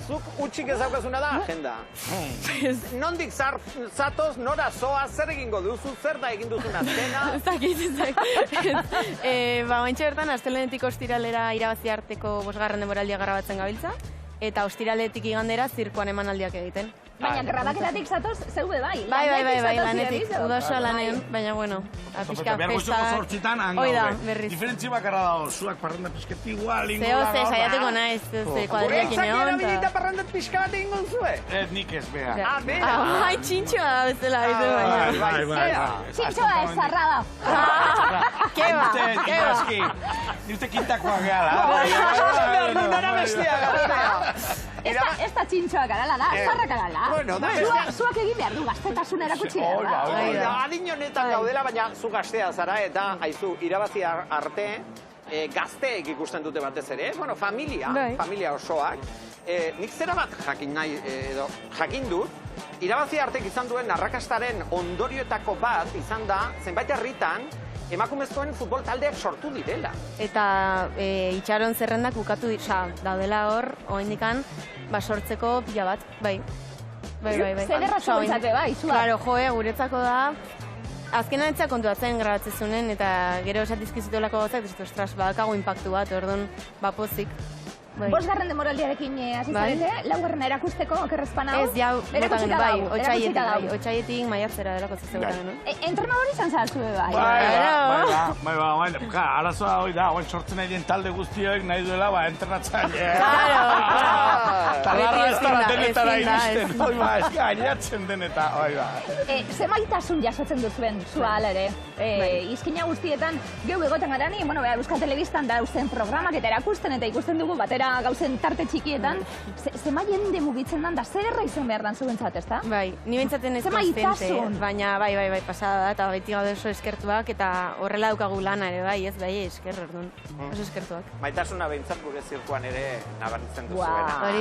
Zuk utxik ezaukazuna da agenda. Nondik zatoz, nora zoa, zer egingo duzu, zer da egin duzun azkena? Ointxe bertan, astelenetik ostiralera irabazi arteko 5. denboraldia grabatzen gabiltza, eta ostiraletik igandera zirkoan emanaldiak egiten. Baina, grabaketatik zatoz, zeube bai. Bai, lanetik, udasoa lanean, baina, bueno, pixka, festa... Oida, berriz. Diferentzi bakarra dago, zuak parranda pixketi igual, Zeo, saiateko naiz, kuadrilekin egon. Guretzak erabilita parrandet pixka bat egin gonzue? Nik ez, bea. Bera. Ai, txintxoa da bezala, baina. Txintxoa ez zarra da. Keba. Ni uste kintakoa gehala. Behar du nara bestia gara. Ez da txintxoa garala da, zarra garala. Bueno, da Zuak egin behar du gaztetasun erakutsi behar da. adin honetan gaudela, baina zu gaztea zara, eta haizu, irabazi arte, gazteek ikusten dute batez ere, bueno, familia osoak. Nik zera bat jakin nahi, edo jakin dut, irabazi artek izan duen arrakastaren ondorioetako bat izan da, zenbait herritan, emakumezkoen futbol taldeak sortu direla. Eta itxaron zerrendak bukatu daudela hor, oindikan, sortzeko pila bat, bai. Zederra zuentzate bai, zuak. Claro, guretzako da, azkenan etxea kontuatzen grabatzezunen, eta gero esatizkizituelako gozak, ostras, badakago impactu bat, orduan, pozik. 5. denboraldiarekin hasi zarete, 4. erakusteko, okerrezpan hau? Ez, jau, botagen, bai, otxaietik maiatzera delako zuzegutagen, no? Entrenador izan zartu bai. Bai, arazoa hoi da, sortzen nahi dien talde guztioek nahi duela, entrenatzaile. Talarra ez dara denetara iristen, gainatzen deneta, hoi ba. Ze maitasun jasotzen duzuen, zua ala ere. Izkina guztietan, geu egoten garani, Euskal Telebistan da usten programak eta erakusten eta ikusten dugu batera gauzen tarte txikietan, zema jende mugitzen dan da, zer erra izan behar dan zuentzat, ez da? Bai, ni bentsaten ez konstente, baina bai, pasada da, eta beti gaude oso eskertuak, eta horrela daukagu lana ere, bai, ez bai, esker, orduan, oso eskertuak. Maitasuna behintzat gure zirkuan ere nabaritzen duzuena.